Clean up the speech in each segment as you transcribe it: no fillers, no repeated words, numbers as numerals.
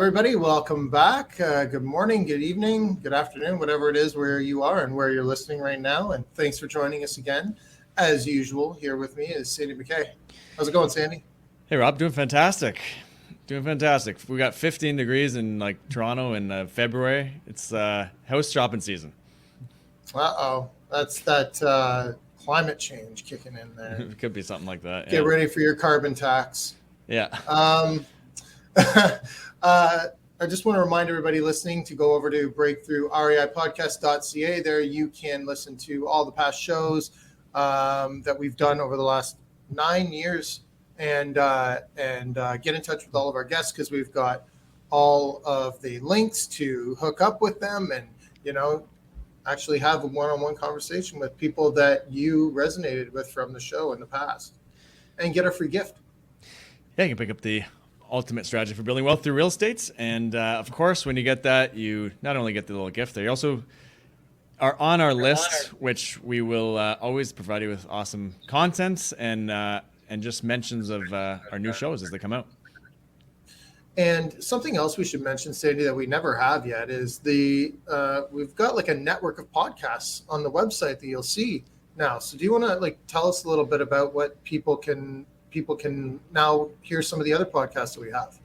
everybody. Welcome back. Good morning, good evening, good afternoon, whatever it is where you are and where you're listening right now. And thanks for joining us again. As usual, here with me is Sandy McKay. How's it going, Sandy? Hey, Rob, doing fantastic. Doing fantastic. We got 15 degrees in Toronto in February. It's house shopping season. Uh-oh. That's that climate change kicking in there. It could be something like that. Get ready for your carbon tax. Yeah. I just want to remind everybody listening to go over to breakthroughreipodcast.ca. There you can listen to all the past shows that we've done over the last 9 years and get in touch with all of our guests because we've got all of the links to hook up with them and, actually have a one-on-one conversation with people that you resonated with from the show in the past and get a free gift. Yeah, you can pick up the ultimate strategy for building wealth through real estate. And of course, when you get that, you not only get the little gift there, you also are on our list, which we will always provide you with awesome content and just mentions of our new shows as they come out. And something else we should mention, Sandy, that we never have yet is we've got like a network of podcasts on the website that you'll see now. So do you want to tell us a little bit about what people can now hear some of the other podcasts that we have?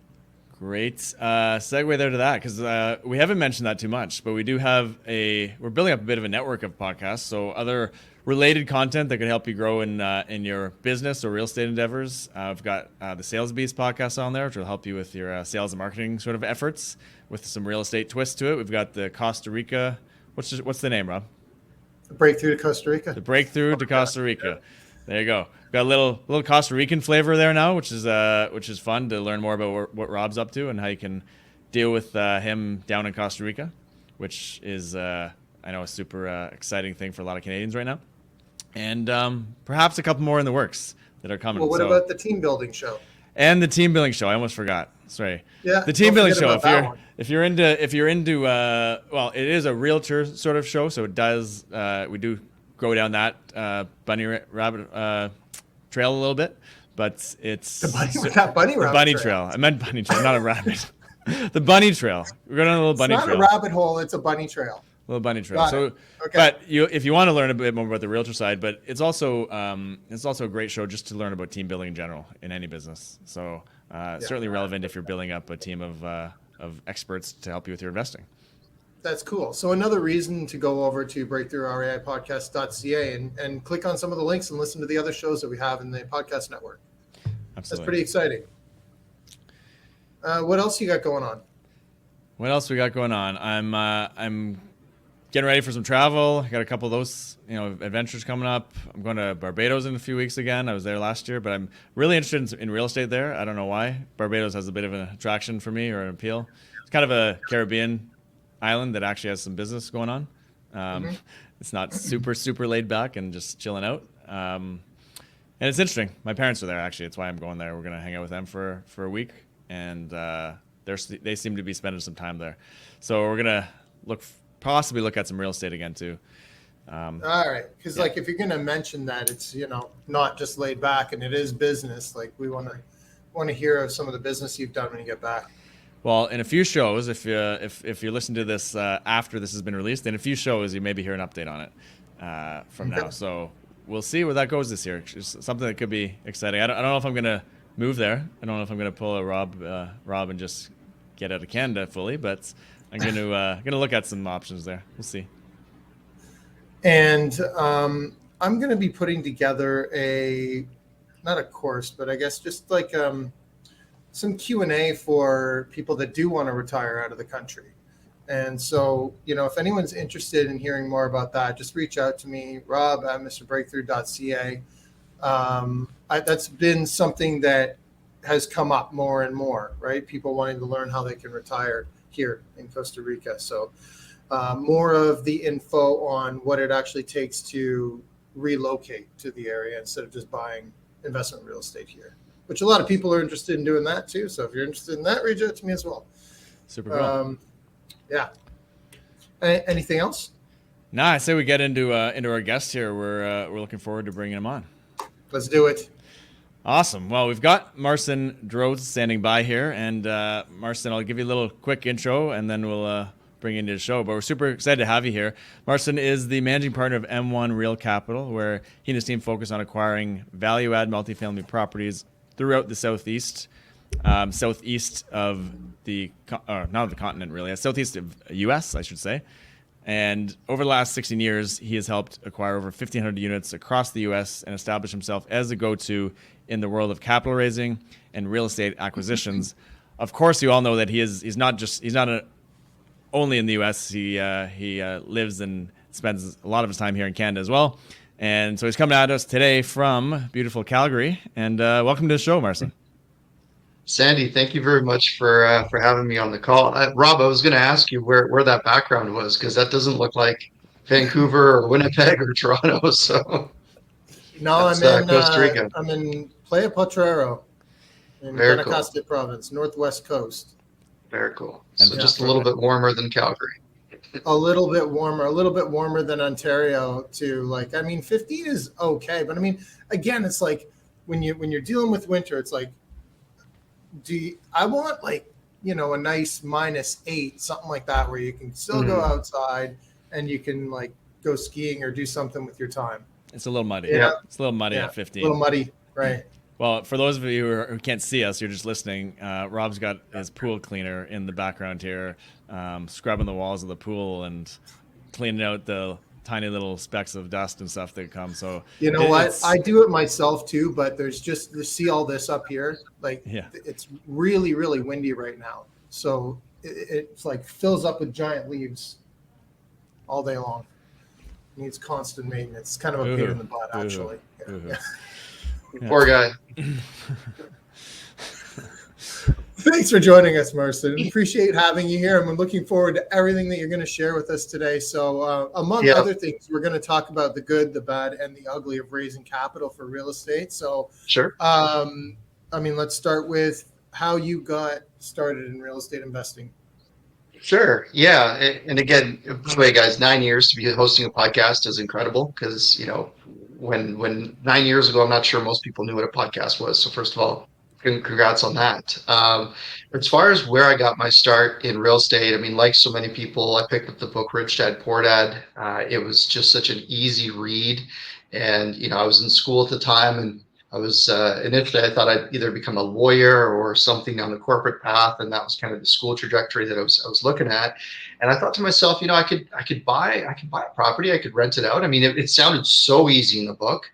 Great segue there to that because we haven't mentioned that too much, but we do have we're building up a bit of a network of podcasts. So other related content that can help you grow in your business or real estate endeavors. I've got the Sales Beast podcast on there, which will help you with your sales and marketing sort of efforts with some real estate twist to it. We've got the Costa Rica. What's the name, Rob? The Breakthrough to Costa Rica. The Breakthrough to Costa Rica. There you go. Got a little Costa Rican flavor there now, which is fun to learn more about what Rob's up to and how you can deal with him down in Costa Rica, which is I know a super exciting thing for a lot of Canadians right now, and perhaps a couple more in the works that are coming. Well, what about the team building show? And the team building show, I almost forgot. Sorry. Yeah. The team building show. If you're into well, it is a realtor sort of show, so it does we do go down that bunny rabbit trail a little bit, but it's the bunny trail. I meant bunny trail, not a rabbit. The bunny trail. We're going on a little bunny trail. It's not a rabbit hole. It's a bunny trail. Little bunny trail. So, okay. But if you want to learn a bit more about the realtor side, but it's also a great show just to learn about team building in general in any business. So certainly relevant if you're building up a team of experts to help you with your investing. That's cool. So another reason to go over to breakthroughreipodcast.ca and click on some of the links and listen to the other shows that we have in the podcast network. Absolutely. That's pretty exciting. What else you got going on? What else we got going on? I'm getting ready for some travel. I got a couple of those, adventures coming up. I'm going to Barbados in a few weeks again. I was there last year, but I'm really interested in real estate there. I don't know why. Barbados has a bit of an attraction for me or an appeal. It's kind of a Caribbean island that actually has some business going on. It's not super laid back and just chilling out. And it's interesting. My parents are there, actually. That's why I'm going there. We're going to hang out with them for a week. And they seem to be spending some time there. So we're going to possibly look at some real estate again, too. All right. Because, if you're going to mention that it's, not just laid back and it is business, we want to hear of some of the business you've done when you get back. Well, in a few shows, if you listen to this after this has been released, in a few shows you maybe hear an update on it from now. So we'll see where that goes this year. It's something that could be exciting. I don't know if I'm going to move there. I don't know if I'm going to pull a Rob and just get out of Canada fully, but I'm going to look at some options there. We'll see. And I'm going to be putting together not a course, but I guess just some Q&A for people that do want to retire out of the country. And so, if anyone's interested in hearing more about that, just reach out to me, Rob at mrbreakthrough.ca. That's been something that has come up more and more, right? People wanting to learn how they can retire here in Costa Rica. So more of the info on what it actually takes to relocate to the area instead of just buying investment real estate here, which a lot of people are interested in doing that too. So if you're interested in that, reach out to me as well. Super cool. Yeah. Anything else? No, I say we get into our guest here. We're looking forward to bringing him on. Let's do it. Awesome. Well, we've got Marcin Drozdz standing by here, and Marcin, I'll give you a little quick intro, and then we'll bring you into the show. But we're super excited to have you here. Marcin is the managing partner of M1 Real Capital, where he and his team focus on acquiring value-add multifamily properties throughout the southeast, southeast of the not of the continent really, southeast of U.S. I should say. And over the last 16 years, he has helped acquire over 1,500 units across the U.S. and establish himself as a go-to in the world of capital raising and real estate acquisitions. Of course, you all know that he's not only in the U.S. He lives and spends a lot of his time here in Canada as well. And so he's coming at us today from beautiful Calgary. And welcome to the show, Marcin. Sandy, thank you very much for having me on the call. Rob, I was going to ask you where that background was because that doesn't look like Vancouver or Winnipeg or Toronto. So No, that's Costa Rica. I'm in Playa Potrero in Very cool. Guanacaste Province, northwest coast. Very cool. And So yeah, just a little bit warmer than Calgary. A little bit warmer than Ontario too. Like, I mean, 15 is okay, but I mean, again, it's like when you're dealing with winter, it's like, I want like, a nice -8, something like that, where you can still go outside and you can like go skiing or do something with your time. It's a little muddy. Yeah. It's a little muddy Yeah. at 15. A little muddy, right? Well, for those of you who can't see us, you're just listening. Rob's got his pool cleaner in the background here, scrubbing the walls of the pool and cleaning out the tiny little specks of dust and stuff that come. So You know what? I do it myself too, but there's just see all this up here. Like, it's really, really windy right now. So it's like fills up with giant leaves all day long. Needs constant maintenance. It's kind of a pain in the butt, actually. Yeah. Poor guy. Thanks for joining us, Marcin. Appreciate having you here. I'm looking forward to everything that you're going to share with us today. So, among other things, we're going to talk about the good, the bad, and the ugly of raising capital for real estate. So, Sure. Let's start with how you got started in real estate investing. Sure. Yeah. And again, by the way, guys, 9 years to be hosting a podcast is incredible because, when 9 years ago, I'm not sure most people knew what a podcast was. So first of all, congrats on that. As far as where I got my start in real estate, I mean, like so many people, I picked up the book Rich Dad Poor Dad. It was just such an easy read. And, I was in school at the time and I was initially, I thought I'd either become a lawyer or something down the corporate path. And that was kind of the school trajectory that I was looking at. And I thought to myself, I could buy a property, I could rent it out. I mean, it sounded so easy in the book.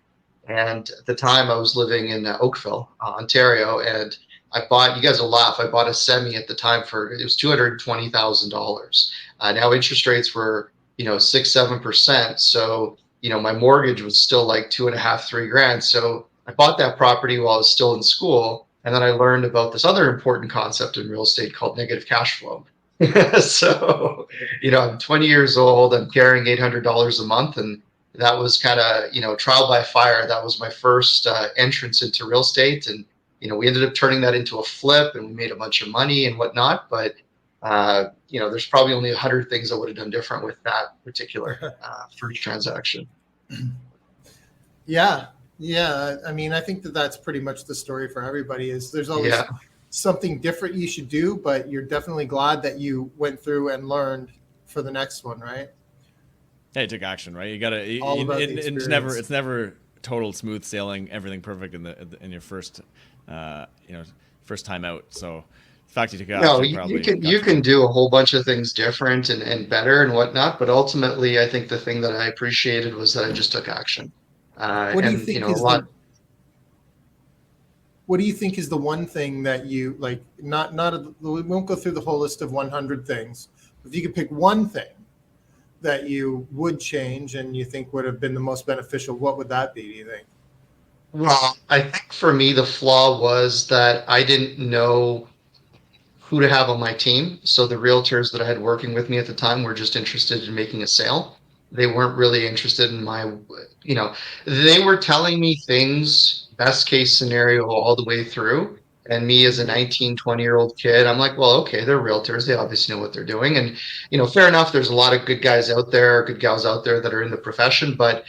And at the time I was living in Oakville, Ontario, and I bought, you guys will laugh, I bought a semi at the time it was $220,000. Now interest rates were, 6-7%. So, my mortgage was still like 2.5, 3 grand. So I bought that property while I was still in school. And then I learned about this other important concept in real estate called negative cash flow. So, I'm 20 years old, I'm carrying $800 a month, and that was kind of, trial by fire. That was my first entrance into real estate. And, we ended up turning that into a flip and we made a bunch of money and whatnot. But, there's probably only 100 things I would have done different with that particular first transaction. Yeah. Yeah. I mean, I think that's pretty much the story for everybody is there's always something different you should do, but you're definitely glad that you went through and learned for the next one, right? Hey, it took action, right? You gotta. It's never total smooth sailing, everything perfect in your first, first time out. So the fact you took action, you can do a whole bunch of things different and better and whatnot. But ultimately, I think the thing that I appreciated was that I just took action. What do you think is what do you think is the one thing that you like? We won't go through the whole list of 100 things. If you could pick one thing that you would change and you think would have been the most beneficial, what would that be, do you think? Well, I think for me, the flaw was that I didn't know who to have on my team. So the realtors that I had working with me at the time were just interested in making a sale. They weren't really interested in they were telling me things, best case scenario all the way through. And me as a 19, 20-year-old kid, I'm like, well, okay, they're realtors. They obviously know what they're doing. And, fair enough. There's a lot of good guys out there, good gals out there that are in the profession, but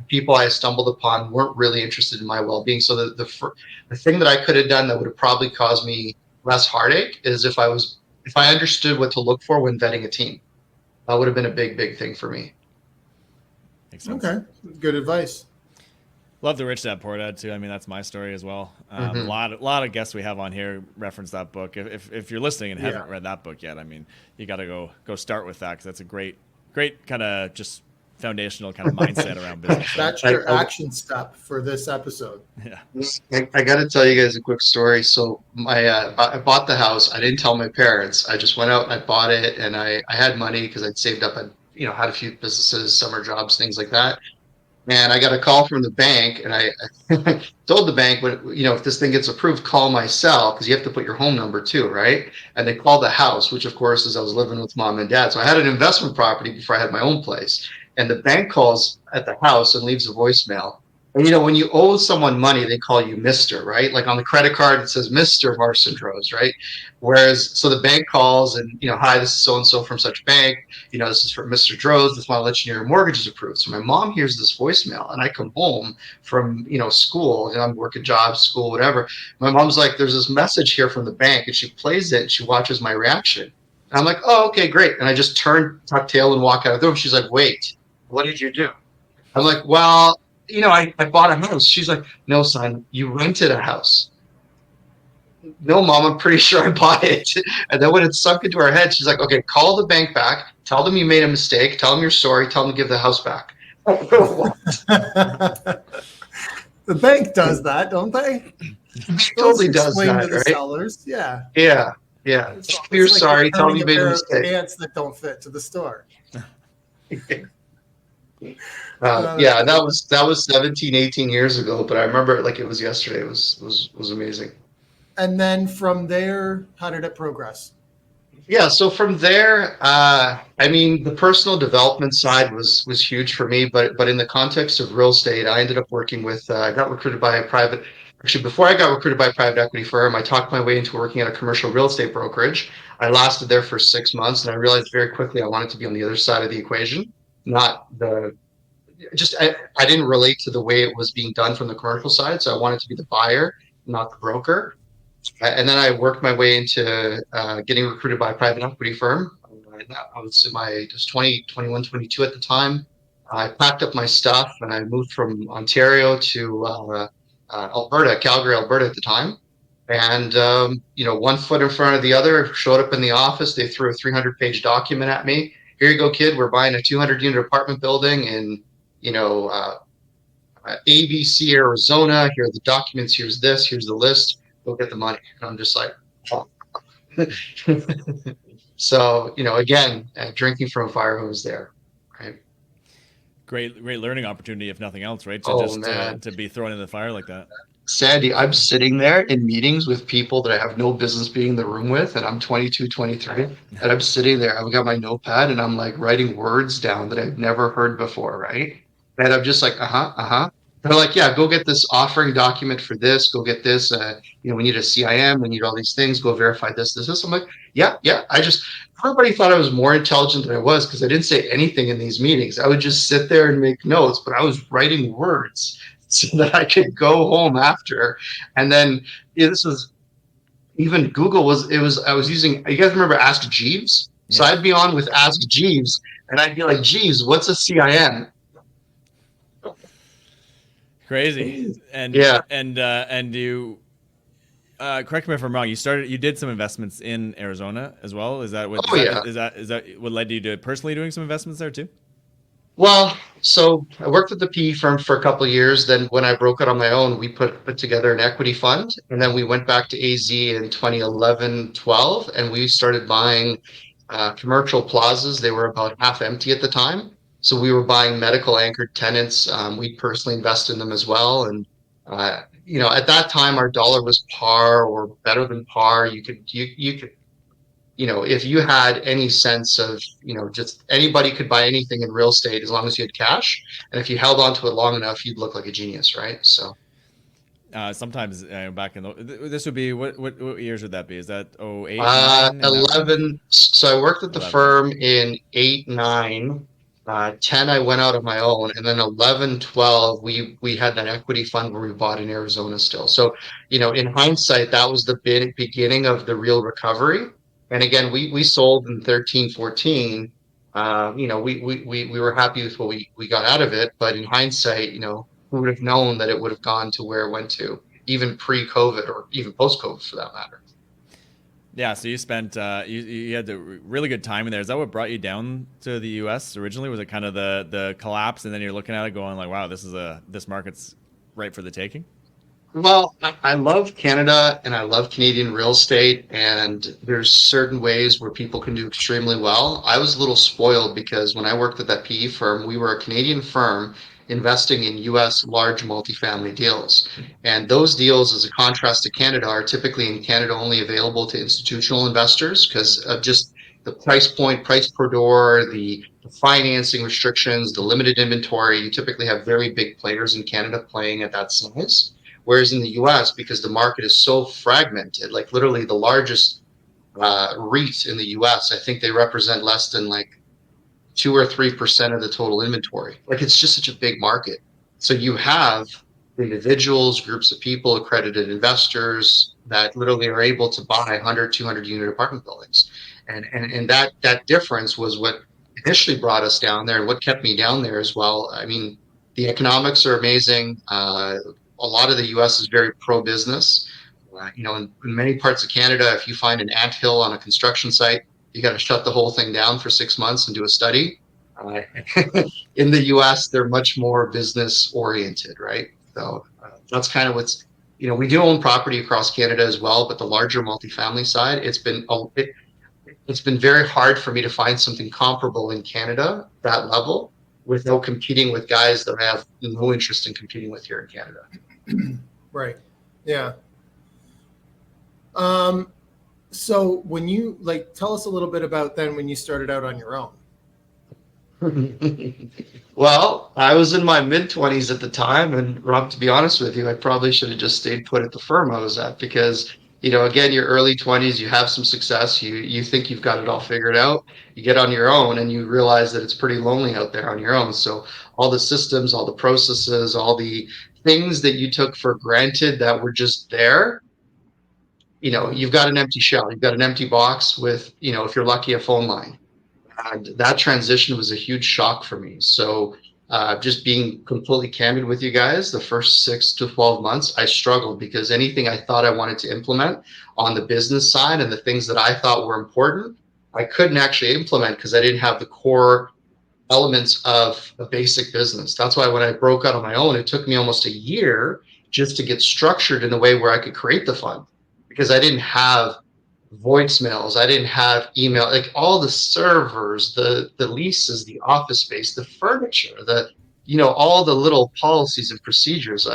people I stumbled upon weren't really interested in my well-being. So the thing that I could have done that would have probably caused me less heartache is if I understood what to look for when vetting a team. That would have been a big, big thing for me. Makes sense. Okay, good advice. Love the Rich Dad Poor Dad too. I mean, that's my story as well. A Mm-hmm. lot of guests we have on here reference that book. If you're listening and haven't Yeah. read that book yet, I mean, you got to go start with that because that's a great kind of just foundational kind of mindset around business. That's your action step for this episode. Yeah. I got to tell you guys a quick story. So I bought the house. I didn't tell my parents. I just went out and I bought it, and I had money because I'd saved up. I had a few businesses, summer jobs, things like that. And I got a call from the bank, and I told the bank, if this thing gets approved, call my cell because you have to put your home number too, right? And they called the house, which of course is I was living with mom and dad. So I had an investment property before I had my own place. And the bank calls at the house and leaves a voicemail. And when you owe someone money, they call you Mister, right? Like on the credit card, it says Mister Marcin Drozdz, right? Whereas, so the bank calls and hi, this is so and so from such bank. This is for Mr. Drozdz. Just want to let you know your mortgage is approved. So my mom hears this voicemail, and I come home from school. I'm working jobs, school, whatever. My mom's like, "There's this message here from the bank," and she plays it. And she watches my reaction, and I'm like, "Oh, okay, great." And I just turn, tuck tail, and walk out of the room. She's like, "Wait, what did you do?" I'm like, "Well, I bought a house." She's like, "No, son, you rented a house." No, mom, I'm pretty sure I bought it. And then when it sunk into her head, she's like, okay, call the bank back, tell them you made a mistake, tell them you're sorry, tell them to give the house back. The bank does that, don't they? Totally does explain that, to the right? sellers. Yeah. Yeah. It's You're like sorry, tell them you made a pair of mistake. pants that don't fit to the store. Yeah, that was 17, 18 years ago, but I remember it like it was yesterday. It was amazing. And then from there, how did it progress? Yeah, so from there, I mean, the personal development side was huge for me, but in the context of real estate, I ended up working with. I got recruited by a private. Actually, before I got recruited by a private equity firm, I talked my way into working at a commercial real estate brokerage. I lasted there for 6 months, and I realized very quickly I wanted to be on the other side of the equation, not the. I didn't relate to the way it was being done from the commercial side, so I wanted to be the buyer, not the broker. And then I worked my way into getting recruited by a private equity firm. I was just 20, 21, 22 at the time. I packed up my stuff and I moved from Ontario to Alberta, Calgary, Alberta at the time. And, one foot in front of the other, showed up in the office. They threw a 300-page document at me. Here you go, kid. We're buying a 200-unit apartment building in, ABC, Arizona. Here are the documents. Here's this. Here's the list. Go get the money. And I'm just like, oh. So, again, drinking from a fire hose there, right? Great learning opportunity, if nothing else, right? To Oh, man. to be thrown in the fire like that. Sandy, I'm sitting there in meetings with people that I have no business being in the room with, and I'm 22, 23, and I'm sitting there. I've got my notepad, and I'm like writing words down that I've never heard before, right? And I'm just like, They're like, yeah, go get this offering document for this. Go get this. We need a CIM. We need all these things. Go verify this. I'm like, yeah. Everybody thought I was more intelligent than I was because I didn't say anything in these meetings. I would just sit there and make notes, but I was writing words so that I could go home after. And then this was even Google I was using, you guys remember Ask Jeeves? So I'd be on with Ask Jeeves and I'd be like, Jeeves, what's a CIM? Crazy. And yeah. And you correct me if I'm wrong, you did some investments in Arizona as well. Is that what is that what led you to personally doing some investments there too? Well, so I worked with the PE firm for a couple of years. Then when I broke out on my own, we put together an equity fund. And then we went back to AZ in 2011, 12, and we started buying commercial plazas. They were about half empty at the time. So we were buying medical anchored tenants. We personally invested in them as well. And, at that time, our dollar was par or better than par. You could if you had any sense of, just anybody could buy anything in real estate as long as you had cash. And if you held on to it long enough, you'd look like a genius, right? So. Sometimes back in this would be what years would that be? Is that 08, 9 in that range? 11. So I worked at the 11. firm in 8, 9. 10, I went out on my own. And then 11, 12, we had that equity fund where we bought in Arizona still. So, in hindsight, that was the beginning of the real recovery. And again, we sold in 13, 14. We were happy with what we got out of it. But in hindsight, who would have known that it would have gone to where it went to, even pre-COVID or even post-COVID for that matter. Yeah, so you spent you had the really good time in there. Is that what brought you down to the U.S. originally? Was it kind of the collapse, and then you're looking at it going like, wow, this market's right for the taking? Well, I love Canada and I love Canadian real estate, and there's certain ways where people can do extremely well. I was a little spoiled because when I worked at that PE firm, we were a Canadian firm investing in US large multifamily deals. And those deals, as a contrast to Canada, are typically in Canada only available to institutional investors because of just the price point, price per door, the financing restrictions, the limited inventory. You typically have very big players in Canada playing at that size. Whereas in the US, because the market is so fragmented, like literally the largest REIT in the US, I think they represent less than like 2 or 3% of the total inventory. Like it's just such a big market. So you have individuals, groups of people, accredited investors that literally are able to buy 100, 200 unit apartment buildings. And that difference was what initially brought us down there and what kept me down there as well. I mean, the economics are amazing. A lot of the US is very pro business. In many parts of Canada, if you find an anthill on a construction site, you got to shut the whole thing down for 6 months and do a study. Uh, in the US, they're much more business oriented, right? So that's kind of we do own property across Canada as well, but the larger multifamily side, it's been very hard for me to find something comparable in Canada, that level, without competing with guys that I have no interest in competing with here in Canada. Right. Yeah. So when you tell us a little bit about then when you started out on your own. Well, I was in my mid 20s at the time, and Rob, to be honest with you, I probably should have just stayed put at the firm I was at because, again, your early 20s, you have some success, you think you've got it all figured out, you get on your own, and you realize that it's pretty lonely out there on your own. So all the systems, all the processes, all the things that you took for granted that were just there, you've got an empty shell, you've got an empty box with, if you're lucky, a phone line. And that transition was a huge shock for me. So, just being completely candid with you guys, the first 6 to 12 months, I struggled because anything I thought I wanted to implement on the business side and the things that I thought were important, I couldn't actually implement because I didn't have the core elements of a basic business. That's why when I broke out on my own, it took me almost a year just to get structured in a way where I could create the fund because I didn't have voicemails, I didn't have email, like all the servers, the leases, the office space, the furniture, all the little policies and procedures.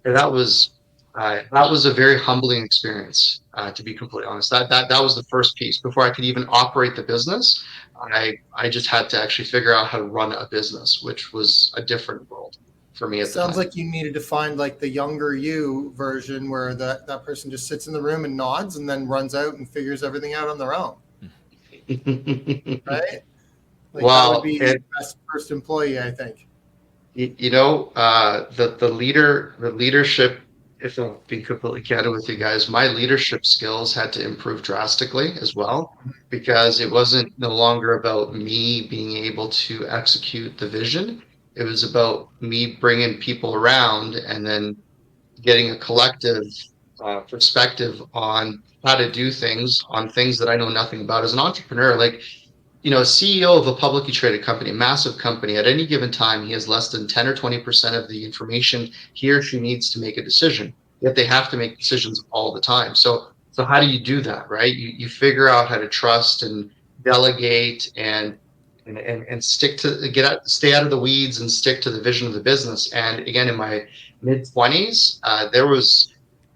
That was that was a very humbling experience, to be completely honest. That was the first piece. Before I could even operate the business, I just had to actually figure out how to run a business, which was a different world for me at the Sounds time. like you needed to find the younger you version where that person just sits in the room and nods and then runs out and figures everything out on their own. Right? That would Well, be the best first employee, I think. the leadership, if I'm being completely candid with you guys, my leadership skills had to improve drastically as well because it wasn't no longer about me being able to execute the vision. It was about me bringing people around and then getting a collective perspective on how to do things on things that I know nothing about as an entrepreneur. Like, a CEO of a publicly traded company, a massive company, at any given time, he has less than 10 or 20% of the information he or she needs to make a decision. Yet they have to make decisions all the time. So how do you do that, right? You figure out how to trust and delegate and stay out of the weeds and stick to the vision of the business. And again, in my mid 20s,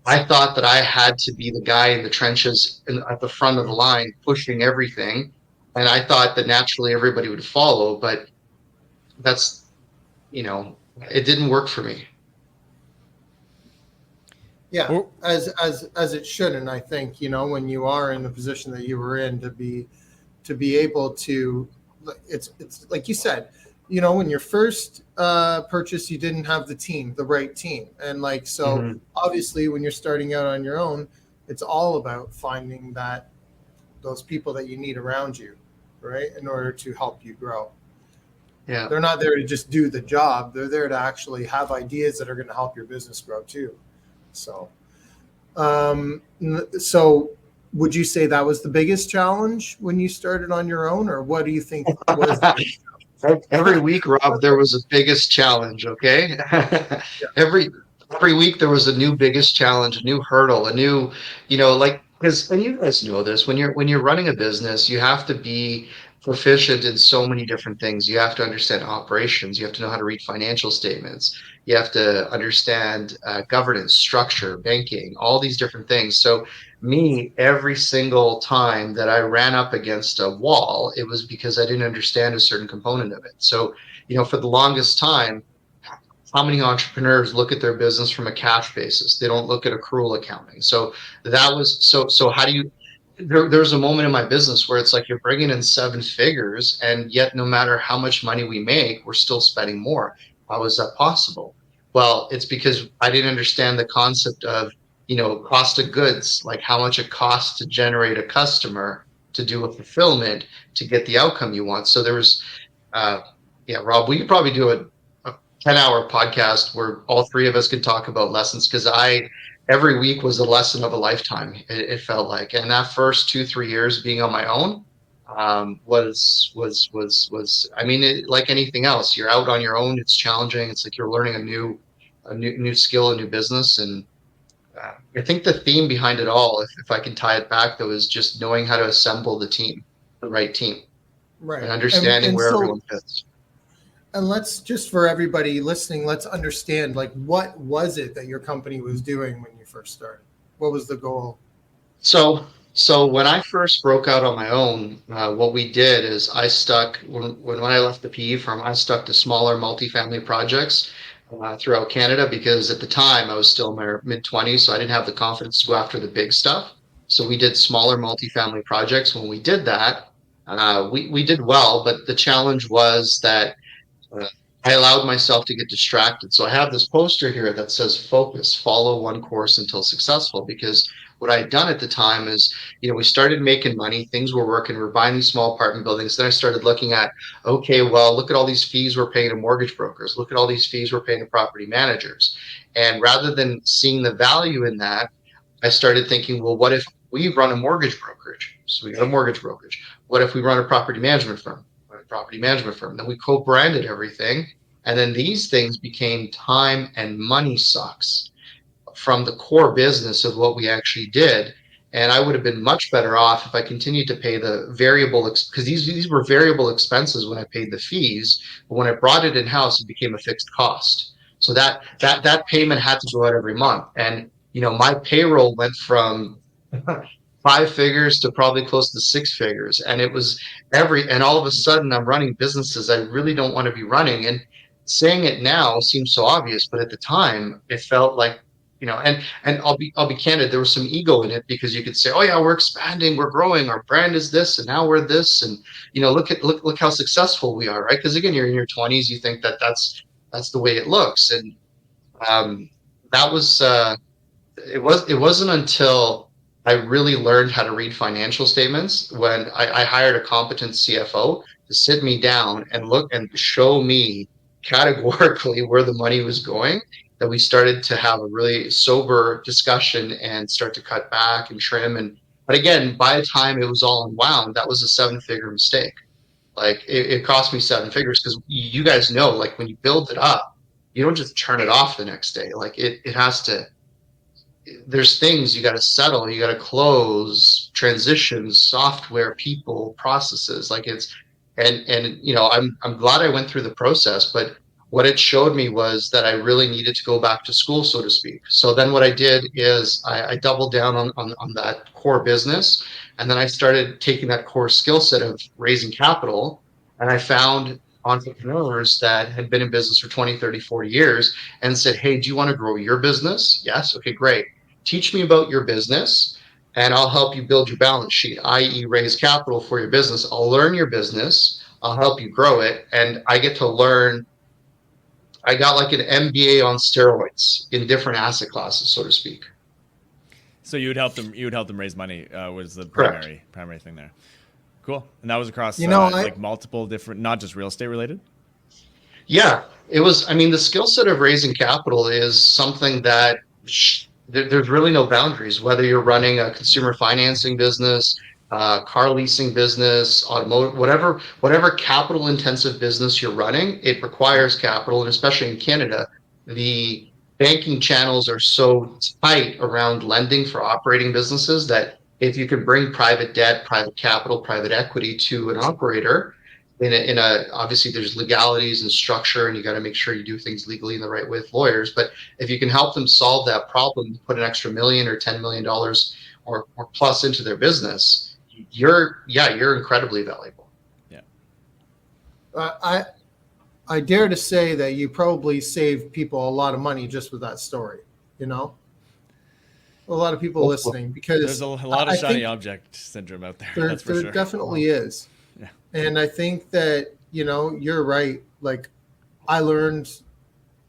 I thought that I had to be the guy in the trenches at the front of the line, pushing everything. And I thought that naturally everybody would follow, but that's, it didn't work for me. Yeah, Well, as it should. And I think, when you are in the position that you were in, to be able to, it's like you said, when your first purchase, you didn't have the right team, and like, so Mhm. obviously when you're starting out on your own, it's all about finding those people that you need around you, right, in order to help you grow. Yeah. They're not there to just do the job, they're there to actually have ideas that are going to help your business grow too. So so would you say that was the biggest challenge when you started on your own, or what do you think was the biggest Every challenge? week, Rob, there was a biggest challenge. Okay, Yeah, every every week there was a new biggest challenge, a new hurdle, a new, like because and you guys know this when you're running a business, you have to be proficient in so many different things. You have to understand operations. You have to know how to read financial statements. You have to understand governance, structure, banking, all these different things. So me, every single time that I ran up against a wall, it was because I didn't understand a certain component of it. So, for the longest time, how many entrepreneurs look at their business from a cash basis? They don't look at accrual accounting. So that was so how do you there's a moment in my business where it's like you're bringing in seven figures and yet no matter how much money we make, we're still spending more. How is that possible? Well, it's because I didn't understand the concept of, cost of goods, like how much it costs to generate a customer to do a fulfillment to get the outcome you want. So there was uh, yeah, Rob, we could probably do a 10-hour podcast where all three of us could talk about lessons because every week was a lesson of a lifetime, it felt like. And that first 2, 3 years being on my own I mean, like anything else, you're out on your own. It's challenging. It's like you're learning a new skill, a new business. And I think the theme behind it all, if I can tie it back though, is just knowing how to assemble the right team and right. and understanding and where so everyone fits. and let's just, for everybody listening, let's understand, like, what was it that your company was doing when you first started? What was the goal? So when I first broke out on my own, what we did is I stuck when I left the PE firm, I stuck to smaller multifamily projects throughout Canada because at the time I was still in my mid-20s, so I didn't have the confidence to go after the big stuff. So we did smaller multifamily projects. When we did that, we did well, but the challenge was that uh, I allowed myself to get distracted. So I have this poster here that says focus, follow one course until successful. Because what I had done at the time is, we started making money, things were working, we're buying these small apartment buildings. Then I started looking at, okay, well, look at all these fees we're paying to mortgage brokers, look at all these fees we're paying to property managers. And rather than seeing the value in that, I started thinking, well, what if we run a mortgage brokerage? So we got a mortgage brokerage. What if we run a property management firm? A property management firm. Then we co-branded everything. And then these things became time and money sucks from the core business of what we actually did. And I would have been much better off if I continued to pay the variable because these were variable expenses when I paid the fees, but when I brought it in house, it became a fixed cost. So that payment had to go out every month, and my payroll went from 5 figures to probably close to 6 figures, and it was and all of a sudden I'm running businesses I really don't want to be running. And saying it now seems so obvious, but at the time it felt like and I'll be candid, there was some ego in it because you could say, oh yeah, we're expanding, we're growing, our brand is this and now we're this, and look how successful we are, right? Because again, you're in your 20s, you think that that's the way it looks. And um that was it wasn't until I really learned how to read financial statements when I hired a competent CFO to sit me down and look and show me categorically where the money was going, that we started to have a really sober discussion and start to cut back and trim. And but again, by the time it was all unwound, that was a 7 figure mistake. Like it cost me 7 figures because you guys know, like when you build it up, you don't just turn it off the next day. Like it has to, there's things you got to settle, you got to close, transitions, software, people, processes. Like it's, and I'm glad I went through the process, but what it showed me was that I really needed to go back to school, so to speak. So then what I did is I doubled down on that core business, and then I started taking that core skill set of raising capital, and I found entrepreneurs that had been in business for 20, 30, 40 years and said, hey, do you want to grow your business? Yes. Okay, great. Teach me about your business and I'll help you build your balance sheet, i.e., raise capital for your business. I'll learn your business. I'll help you grow it. And I get to learn. I got like an MBA on steroids in different asset classes, so to speak. So you would help them. You would help them raise money. Was the Correct. primary thing there? Cool. And that was across You know, like multiple different, not just real estate related. Yeah, it was. I mean, the skill set of raising capital is something that there's really no boundaries. Whether you're running a consumer financing business, car leasing business, automotive, whatever capital intensive business you're running, it requires capital, and especially in Canada, the banking channels are so tight around lending for operating businesses that if you can bring private debt, private capital, private equity to an operator in a obviously there's legalities and structure and you got to make sure you do things legally in the right way with lawyers, but if you can help them solve that problem, put an extra million or $10 million or plus into their business, you're incredibly valuable. Yeah. I dare to say that you probably saved people a lot of money just with that story. You know, a lot of people listening, because There's a lot of I shiny think object syndrome out there. there, That's for there sure. definitely is. Yeah. And I think that, you're right. Like, I learned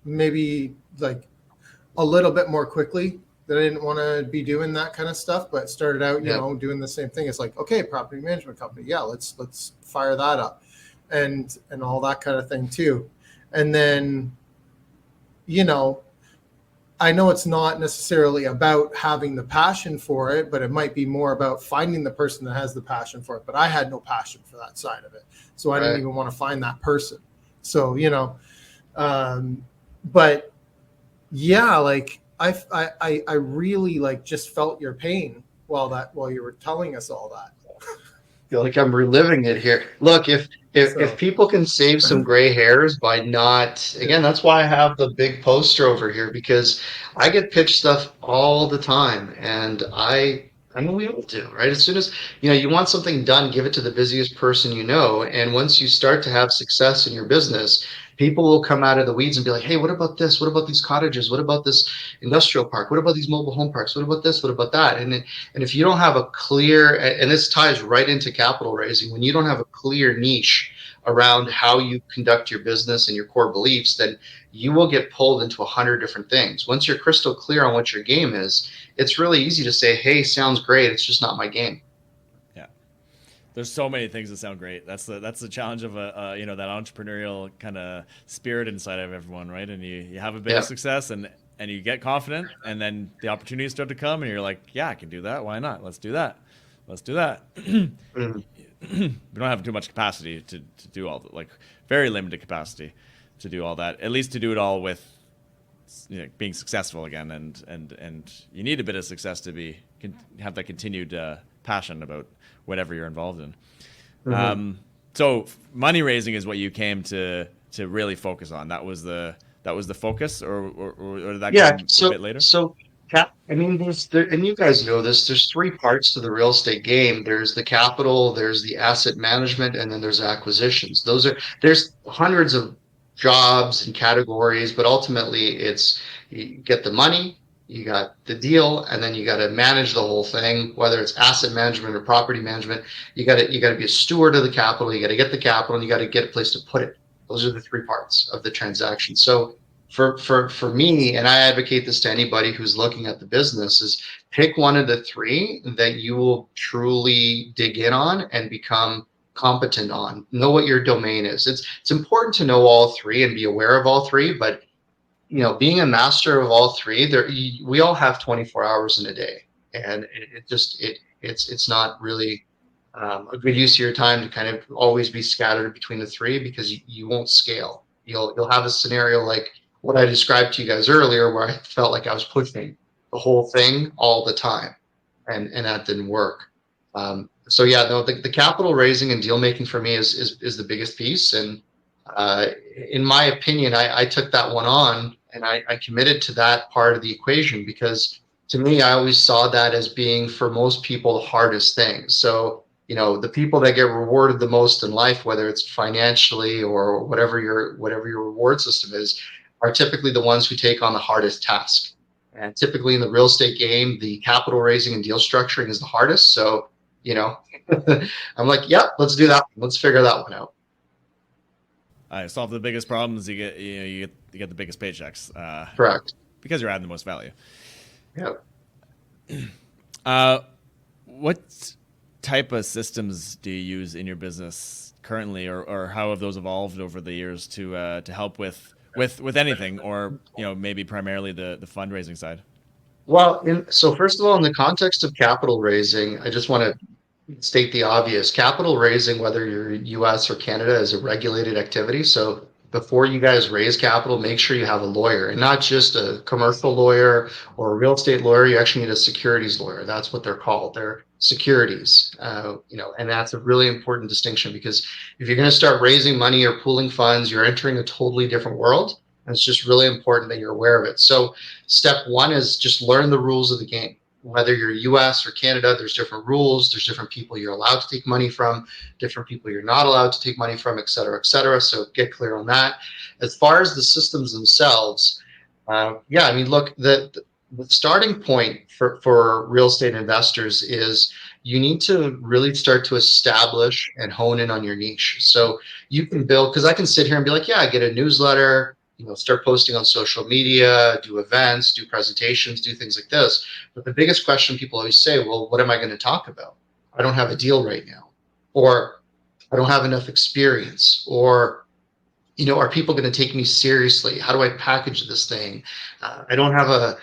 maybe like a little bit more quickly that I didn't want to be doing that kind of stuff, but started out, doing the same thing. It's like, okay, property management company. Yeah, let's fire that up and all that kind of thing too. And then, I know it's not necessarily about having the passion for it, but it might be more about finding the person that has the passion for it. But I had no passion for that side of it. So I didn't even want to find that person. So, but yeah, like I really like just felt your pain while you were telling us all that. Feel like I'm reliving it here. Look, if people can save some gray hairs by not, again, that's why I have the big poster over here, because I get pitched stuff all the time, and I mean, we all do, right? As soon as you want something done, give it to the busiest person you know, and once you start to have success in your business, people will come out of the weeds and be like, hey, what about this? What about these cottages? What about this industrial park? What about these mobile home parks? What about this? What about that? And if you don't have a clear, and this ties right into capital raising, when you don't have a clear niche around how you conduct your business and your core beliefs, then you will get pulled into 100 different things. Once you're crystal clear on what your game is, it's really easy to say, hey, sounds great, it's just not my game. Yeah. There's so many things that sound great. That's the challenge of that entrepreneurial kind of spirit inside of everyone, right? And you have a bit of success and you get confident, and then the opportunities start to come and you're like, yeah, I can do that. Why not? Let's do that. We don't have too much capacity to do all that, like very limited capacity to do all that, at least to do it all with being successful again. And you need a bit of success to have that continued passion about whatever you're involved in. So money raising is what you came to really focus on. That was the focus, or did that come a bit later? I mean, and you guys know this, there's three parts to the real estate game. There's the capital, there's the asset management, and then there's acquisitions. There's hundreds of jobs and categories, but ultimately it's you get the money, you got the deal, and then you got to manage the whole thing, whether it's asset management or property management. You got to be a steward of the capital, you got to get the capital, and you got to get a place to put it. Those are the three parts of the transaction. So for me, and I advocate this to anybody who's looking at the business, is pick one of the three that you will truly dig in on and become competent on. Know what your domain is. It's important to know all three and be aware of all three, but being a master of all three, we all have 24 hours in a day, and it's not really a good use of your time to kind of always be scattered between the three, because you won't scale. You'll have a scenario like what I described to you guys earlier, where I felt like I was pushing the whole thing all the time, and that didn't work. So yeah, no, the capital raising and deal making for me is the biggest piece. And in my opinion, I took that one on, and I committed to that part of the equation, because to me, I always saw that as being, for most people, the hardest thing. So the people that get rewarded the most in life, whether it's financially or whatever your reward system is, are typically the ones who take on the hardest task. And typically in the real estate game, the capital raising and deal structuring is the hardest. So, you know, I'm like, yep, let's do that. Let's figure that one out. Solve the biggest problems. You get the biggest paychecks. Correct. Because you're adding the most value. Yep. What type of systems do you use in your business currently, or how have those evolved over the years to help with anything, or maybe primarily the fundraising side? Well, so first of all, in the context of capital raising, I just want to state the obvious. Capital raising, whether you're US or Canada, is a regulated activity. So before you guys raise capital, make sure you have a lawyer, and not just a commercial lawyer or a real estate lawyer. You actually need a securities lawyer. That's what they're called. They're securities, and that's a really important distinction, because if you're going to start raising money or pooling funds, you're entering a totally different world. And it's just really important that you're aware of it. So step one is just learn the rules of the game. Whether you're US or Canada, there's different rules. There's different people you're allowed to take money from, different people you're not allowed to take money from, et cetera, et cetera. So get clear on that. As far as the systems themselves, yeah, I mean, look, the starting point for real estate investors is you need to really start to establish and hone in on your niche. So you can build, because I can sit here and be like, yeah, I get a newsletter, start posting on social media, do events, do presentations, do things like this. But the biggest question people always say, well, what am I going to talk about? I don't have a deal right now, or I don't have enough experience, or are people going to take me seriously? How do I package this thing? I don't have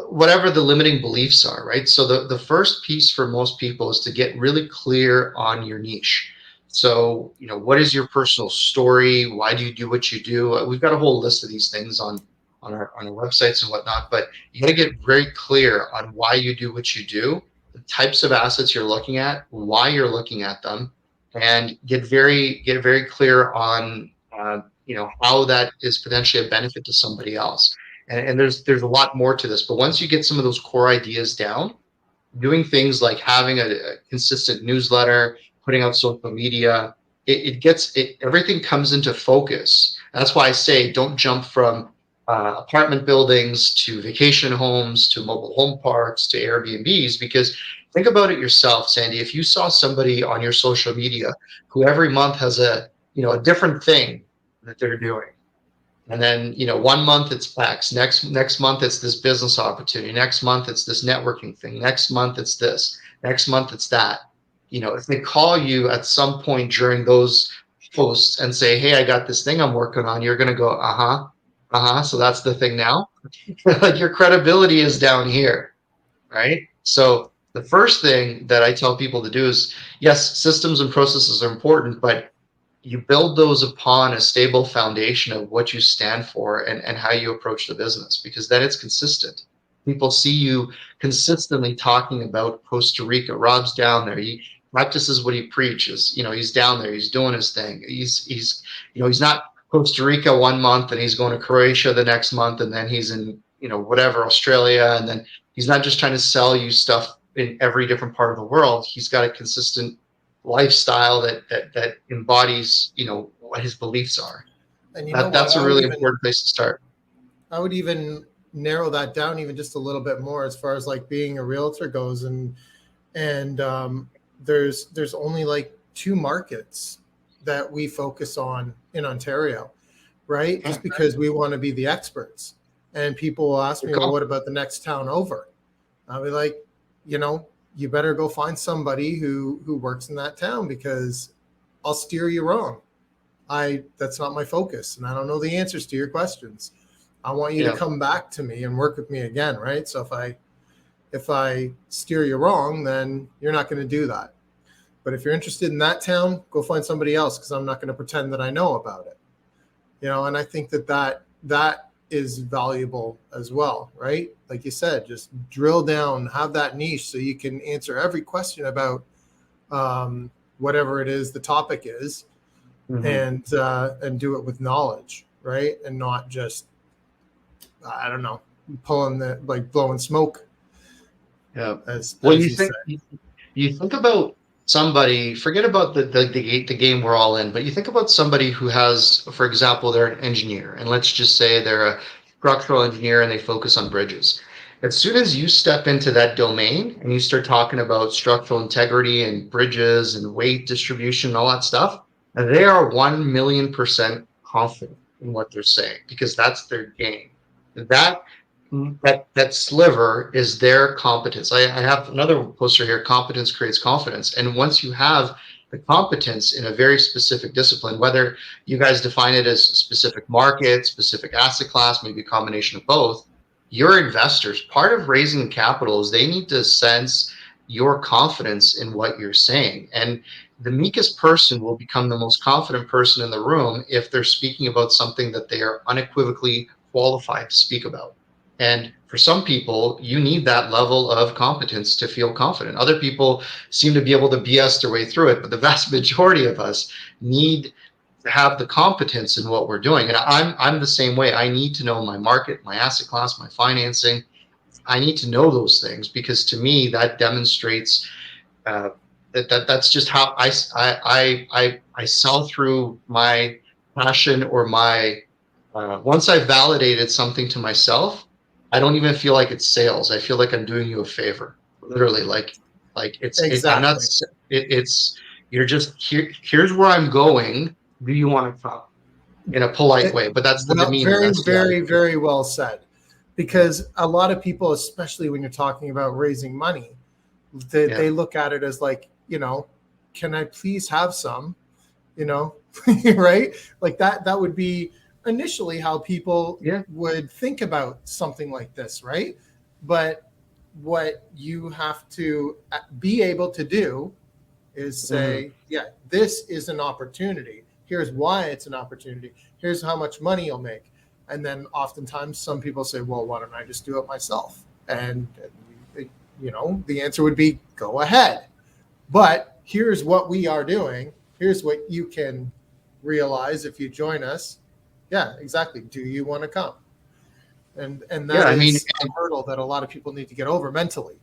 whatever the limiting beliefs are, right? So the first piece for most people is to get really clear on your niche. So, what is your personal story? Why do you do what you do? We've got a whole list of these things on our websites and whatnot, but you got to get very clear on why you do what you do, the types of assets you're looking at, why you're looking at them, and get very clear on how that is potentially a benefit to somebody else. And there's a lot more to this, but once you get some of those core ideas down, doing things like having a consistent newsletter, putting out social media, everything comes into focus. That's why I say don't jump from apartment buildings to vacation homes to mobile home parks to Airbnbs, because think about it yourself, Sandy. If you saw somebody on your social media who every month has a different thing that they're doing, and then 1 month it's PAX, next month it's this business opportunity, next month it's this networking thing, next month it's this, next month it's that. If they call you at some point during those posts and say, hey, I got this thing I'm working on, you're going to go, so that's the thing now. Like, your credibility is down here, right? So the first thing that I tell people to do is, yes, systems and processes are important, but you build those upon a stable foundation of what you stand for and how you approach the business, because then it's consistent. People see you consistently talking about Costa Rica. Rob's down there. He practices what he preaches. He's down there. He's doing his thing. He's not Costa Rica 1 month and he's going to Croatia the next month, and then he's in whatever, Australia, and then he's not just trying to sell you stuff in every different part of the world. He's got a consistent lifestyle that embodies what his beliefs are. And that's a really important place to start. I would even narrow that down even just a little bit more as far as like being a realtor goes, and there's only like 2 markets that we focus on in Ontario, right? Just because we want to be the experts. And people will ask me, well, what about the next town over? I'll be like, you better go find somebody who works in that town, because I'll steer you wrong. That's not my focus, and I don't know the answers to your questions. I want you to come back to me and work with me again, right? So if I steer you wrong, then you're not going to do that. But if you're interested in that town, go find somebody else, because I'm not going to pretend that I know about it. And I think that is valuable as well, right? Like you said, just drill down, have that niche so you can answer every question about whatever it is the topic is, and do it with knowledge, right? And not just, I don't know, blowing smoke. Yeah. As you you think about somebody, forget about the game we're all in, but you think about somebody who has, for example, they're an engineer, and let's just say they're a structural engineer and they focus on bridges. As soon as you step into that domain and you start talking about structural integrity and bridges and weight distribution and all that stuff, they are 1,000,000% confident in what they're saying because that's their game. That that sliver is their competence. I have another poster here, competence creates confidence. And once you have the competence in a very specific discipline, whether you guys define it as a specific market, specific asset class, maybe a combination of both, your investors, part of raising capital is they need to sense your confidence in what you're saying. And the meekest person will become the most confident person in the room if they're speaking about something that they are unequivocally qualified to speak about. And for some people, you need that level of competence to feel confident. Other people seem to be able to BS their way through it, but the vast majority of us need to have the competence in what we're doing. And I'm the same way. I need to know my market, my asset class, my financing. I need to know those things because to me that demonstrates that's just how I sell through my passion or my once I've validated something to myself, I don't even feel like it's sales. I feel like I'm doing you a favor, literally. Like I'm not. Exactly. It's you're just here. Here's where I'm going. Do you want to come in a polite It, way? But that's the well, demeanor. very, That's the very, attitude. very well said. Because a lot of people, especially when you're talking about raising money, Yeah. they look at it as like, can I please have some, you know, right? Like that would be initially how people Yeah. would think about something like this, right? But what you have to be able to do is Mm-hmm. say, yeah, this is an opportunity. Here's why it's an opportunity. Here's how much money you'll make. And then oftentimes some people say, well, why don't I just do it myself? And, the answer would be go ahead. But here's what we are doing. Here's what you can realize if you join us. Yeah, exactly. Do you want to come? And Yeah. that I mean, is a hurdle that a lot of people need to get over mentally.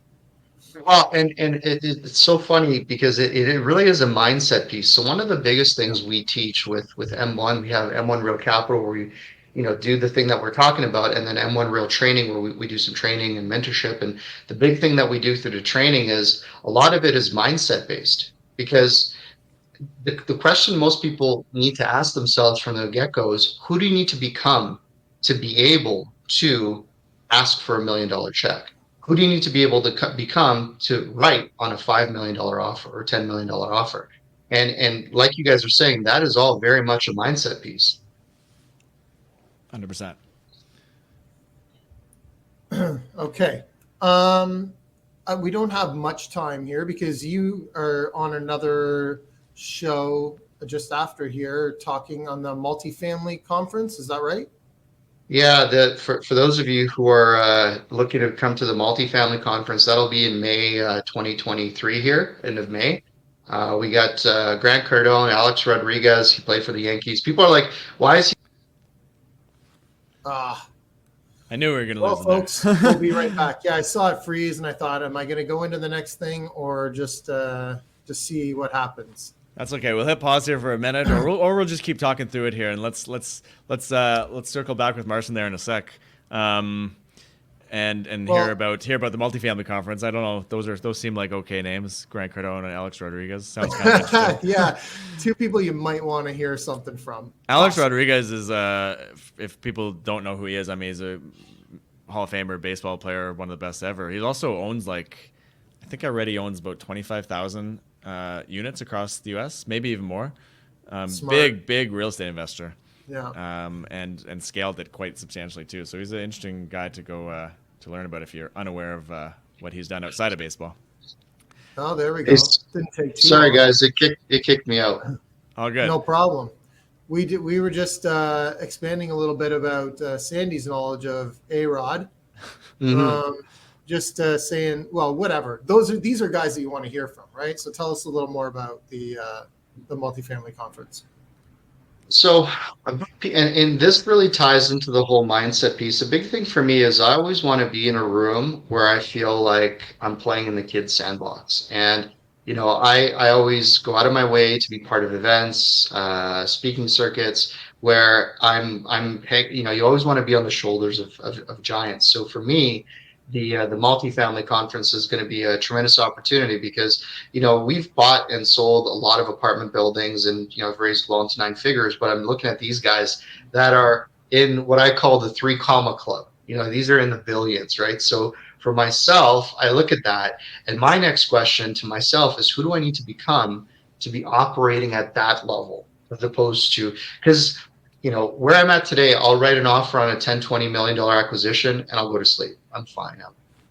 well, and it's so funny because it really is a mindset piece. So one of the biggest Yeah. things we teach with M1, we have M1 Real Capital where we, do the thing that we're talking about, and then M1 Real Training where we do some training and mentorship. And the big thing that we do through the training is a lot of it is mindset based because the question most people need to ask themselves from the get-go is who do you need to become to be able to ask for $1 million check? Who do you need to be able to become to write on a $5 million offer or $10 million offer? And like you guys are saying, that is all very much a mindset piece. 100%. Okay. We don't have much time here because you are on another show just after here talking on the multifamily conference. Is that right? Yeah, for those of you who are looking to come to the multifamily conference, that'll be in May 2023 here, end of May. We got Grant Cardone, Alex Rodriguez. He played for the Yankees. People are like, why is he? Uh, I knew we were going to well, lose him folks, we'll be right there. back. Yeah, I saw it freeze and I thought, am I going to go into the next thing or just see what happens? That's okay. We'll hit pause here for a minute, or we'll just keep talking through it here, and let's circle back with Marcin there in a sec, and Well, hear about the multifamily conference. I don't know. Those seem like okay names. Grant Cardone and Alex Rodriguez sounds kind of interesting. yeah, two people you might want to hear something from. Alex Awesome. Rodriguez is if people don't know who he is, I mean he's a Hall of Famer baseball player, one of the best ever. He also owns I think I read he owns about 25,000 units across the U.S., maybe even more. Smart. Big real estate investor. Yeah. And scaled it quite substantially too. So he's an interesting guy to go to learn about if you're unaware of what he's done outside of baseball. Oh, there we go. Didn't take too Sorry, long. guys, it kicked me out. All good. No problem. We were just expanding a little bit about Sandy's knowledge of A-Rod. Mhm. Just saying, well, whatever. These are guys that you want to hear from, right? So tell us a little more about the multifamily conference. So, and this really ties into the whole mindset piece. A big thing for me is I always want to be in a room where I feel like I'm playing in the kids' sandbox. And, I always go out of my way to be part of events, speaking circuits where you always want to be on the shoulders of giants. So for me, the multifamily conference is going to be a tremendous opportunity because, we've bought and sold a lot of apartment buildings and, I've raised well into nine figures, but I'm looking at these guys that are in what I call the 3 comma club. These are in the billions, right? So for myself, I look at that, and my next question to myself is, who do I need to become to be operating at that level, as opposed to, because where I'm at today, I'll write an offer on a 10-20 million dollar acquisition and I'll go to sleep. I'm fine.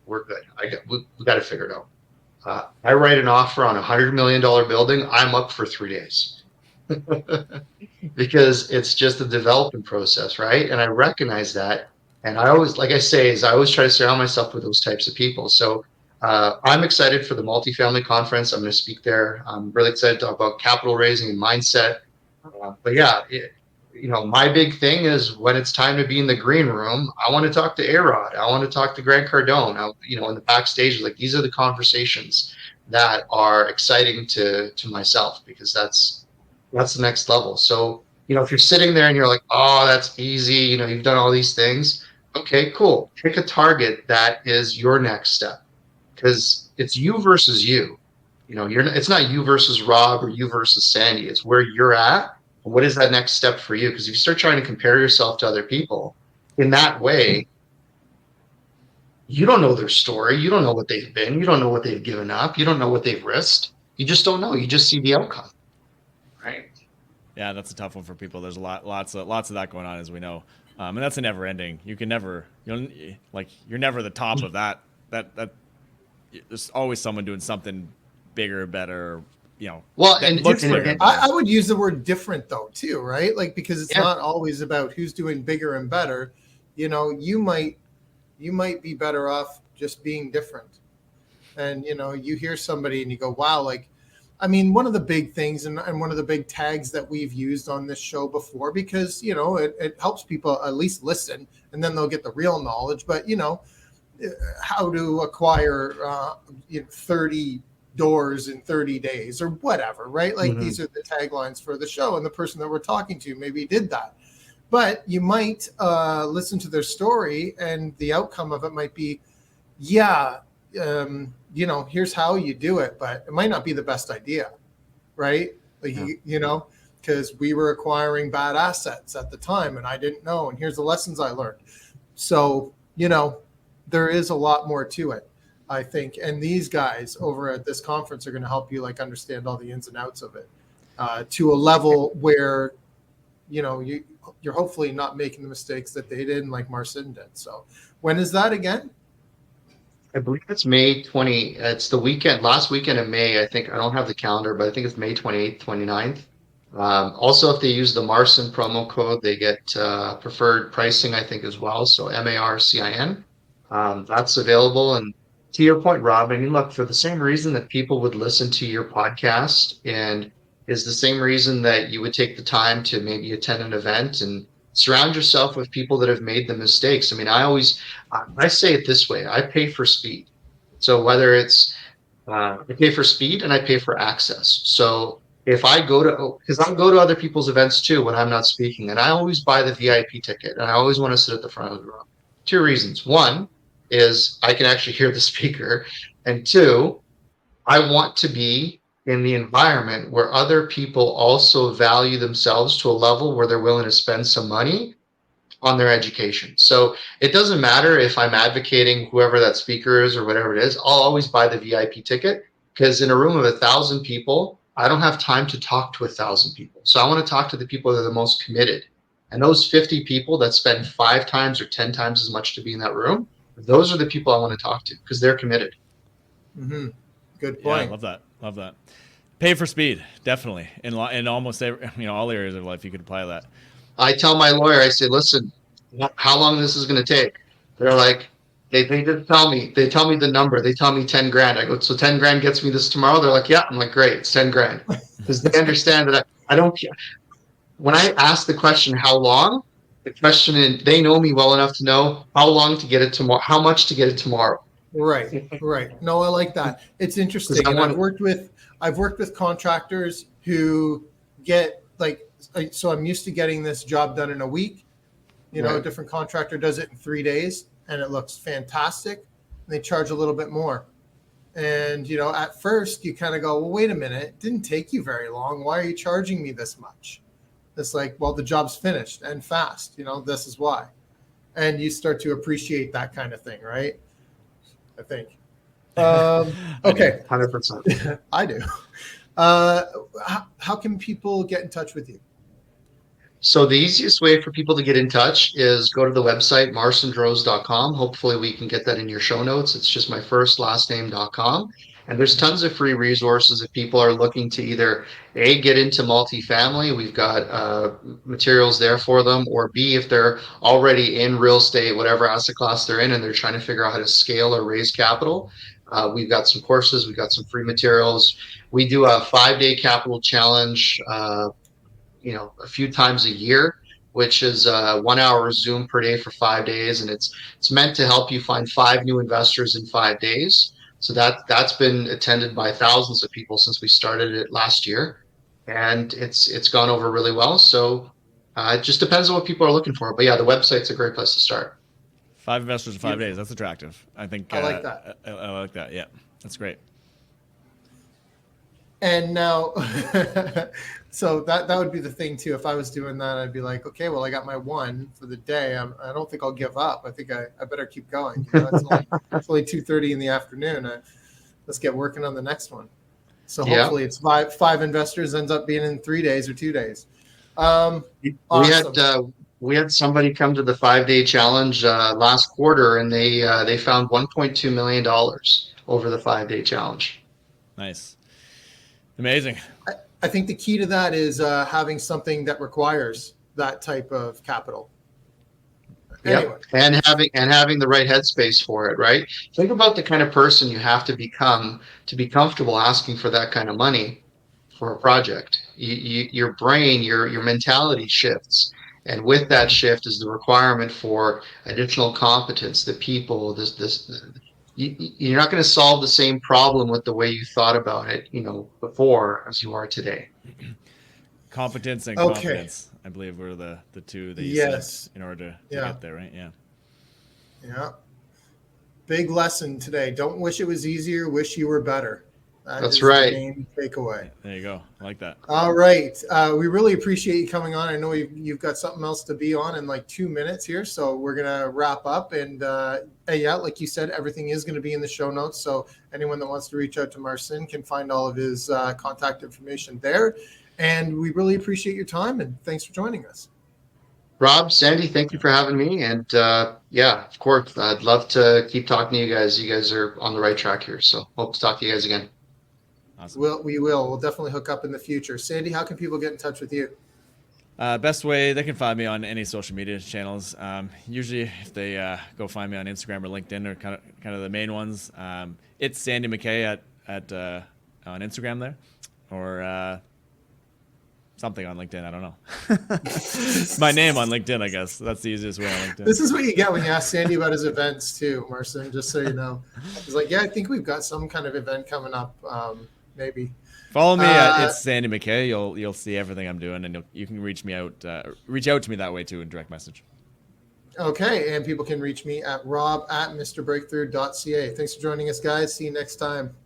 We're good. We got to figure it out. I write an offer on $100 million building, I'm up for 3 days. Because it's just a development process, right? And I recognize that. And I always, like I say, is I always try to surround myself with those types of people. So I'm excited for the multifamily conference. I'm going to speak there. I'm really excited to talk about capital raising and mindset. But yeah, my big thing is when it's time to be in the green room, I want to talk to A-Rod. I want to talk to Grant Cardone. In the backstage, like, these are the conversations that are exciting to myself, because that's the next level. So, if you're sitting there and you're like, oh, that's easy, you've done all these things. Okay, cool. Pick a target that is your next step, because it's you versus you. It's not you versus Rob or you versus Sandy. It's where you're at. What is that next step for you? Because if you start trying to compare yourself to other people in that way, you don't know their story. You don't know what they've been. You don't know what they've given up. You don't know what they've risked. You just don't know. You just see the outcome, right? Yeah, that's a tough one for people. There's lots of that going on, as we know, and that's a never ending. You can never, you're never the top of that. That there's always someone doing something bigger, better. Well, that and looks and- bigger. and- I would use the word different though too, right? Like, because it's Yeah. not always about who's doing bigger and better. You might be better off just being different. And you hear somebody and you go, wow, like, I mean, one of the big things and one of the big tags that we've used on this show before, because it helps people at least listen, and then they'll get the real knowledge. But how to acquire 30 doors in 30 days or whatever, right? Like, Mhm. these are the taglines for the show, and the person that we're talking to maybe did that. But you might listen to their story, and the outcome of it might be, yeah, here's how you do it, but it might not be the best idea, right? Like, Yeah. because we were acquiring bad assets at the time, and I didn't know, and here's the lessons I learned. So, there is a lot more to it, I think. And these guys over at this conference are going to help you understand all the ins and outs of it to a level where, you're hopefully not making the mistakes that they did and like Marcin did. So when is that again? I believe it's May 20. It's the last weekend of May. I think I don't have the calendar, but I think it's May 28th, 29th. Also, if they use the Marcin promo code, they get preferred pricing, I think, as well. So MARCIN. That's available. And to your point, Rob, I mean, look, for the same reason that people would listen to your podcast, and is the same reason that you would take the time to maybe attend an event and surround yourself with people that have made the mistakes. I mean, I say it this way: I pay for speed. So whether it's I pay for speed and I pay for access. So if I go to, because I'll go to other people's events too when I'm not speaking, and I always buy the VIP ticket, and I always want to sit at the front of the room. 2 reasons. One is I can actually hear the speaker, and two, I want to be in the environment where other people also value themselves to a level where they're willing to spend some money on their education. So it doesn't matter if I'm advocating whoever that speaker is or whatever it is, I'll always buy the VIP ticket, because in a room of 1,000 people, I don't have time to talk to 1,000 people. So I want to talk to the people that are the most committed. And those 50 people that spend 5 times or 10 times as much to be in that room, those are the people I want to talk to, because they're committed. Mm-hmm. Good Yeah, point. love that. Pay for speed, definitely. In almost every, all areas of life, you could apply that. I tell my lawyer, I say, listen, how long this is going to take? They're like, they just tell me, they tell me the number. They tell me 10 grand. I go, so 10 grand gets me this tomorrow? They're like, yeah. I'm like, great, it's 10 grand. Because they understand that I don't care. When I ask the question, how long, the question, they know me well enough to know how long to get it tomorrow, how much to get it tomorrow. Right. No, I like that. It's Because interesting, I and want I've worked with contractors who get so I'm used to getting this job done in a week. A right. different contractor does it in 3 days, and it looks fantastic. And they charge a little bit more. And at first you kind of go, well, wait a minute, it didn't take you very long. Why are you charging me this much? It's like, well, the job's finished and fast. This is why. And you start to appreciate that kind of thing, right? I think. I do. Okay. 100%. I do. How can people get in touch with you? So the easiest way for people to get in touch is go to the website, marcindrozdz.com. Hopefully we can get that in your show notes. It's just my first last name.com. And there's tons of free resources if people are looking to either A, get into multifamily, we've got materials there for them, or B, if they're already in real estate, whatever asset class they're in, and they're trying to figure out how to scale or raise capital. We've got some courses, we've got some free materials. We do a 5-day capital challenge a few times a year, which is 1 hour Zoom per day for 5 days, and it's meant to help you find 5 new investors in 5 days. So that's been attended by thousands of people since we started it last year, and it's gone over really well. So it just depends on what people are looking for. But yeah, the website's a great place to start. 5 investors in 5 days. Beautiful. That's attractive. I think I like that. I like that. Yeah, that's great. And now, so that would be the thing too. If I was doing that, I'd be like, okay, well, I got my one for the day. I don't think I'll give up. I think I better keep going. It's only 2:30 in the afternoon. Let's get working on the next one. So Yeah. hopefully it's five investors ends up being in 3 days or 2 days. We Awesome. had somebody come to the 5-day challenge last quarter, and they found $1.2 million over the 5-day challenge. Nice. Amazing. I think the key to that is having something that requires that type of capital. Anyway. Yep. And having the right headspace for it, right? Think about the kind of person you have to become to be comfortable asking for that kind of money for a project. Your brain, your mentality shifts. And with that shift is the requirement for additional competence, the people, you're not going to solve the same problem with the way you thought about it, before as you are today. Competence and Okay. confidence, I believe, were the two that you Yes. said in order to Yeah. get there, right? Yeah. Yeah. Big lesson today. Don't wish it was easier. Wish you were better. That's is right. The main takeaway. There you go. I like that. All right. We really appreciate you coming on. I know you've got something else to be on in like 2 minutes here. So we're going to wrap up. And like you said, everything is going to be in the show notes. So anyone that wants to reach out to Marcin can find all of his contact information there. And we really appreciate your time. And thanks for joining us. Rob, Sandy, thank you for having me. And of course, I'd love to keep talking to you guys. You guys are on the right track here. So hope to talk to you guys again. Awesome. We will. We'll definitely hook up in the future. Sandy, how can people get in touch with you? Best way, they can find me on any social media channels. Usually, if they go find me on Instagram or LinkedIn, are kind of the main ones. It's Sandy McKay at on Instagram there, or something on LinkedIn. I don't know. My name on LinkedIn, I guess. That's the easiest way on LinkedIn. This is what you get when you ask Sandy about his events too, Marcin, just so you know. He's like, yeah, I think we've got some kind of event coming up, maybe. Follow me at It's Sandy McKay. You'll see everything I'm doing, and you can reach out to me that way too in direct message. Okay, and people can reach me at rob@mrbreakthrough.ca. Thanks for joining us, guys. See you next time.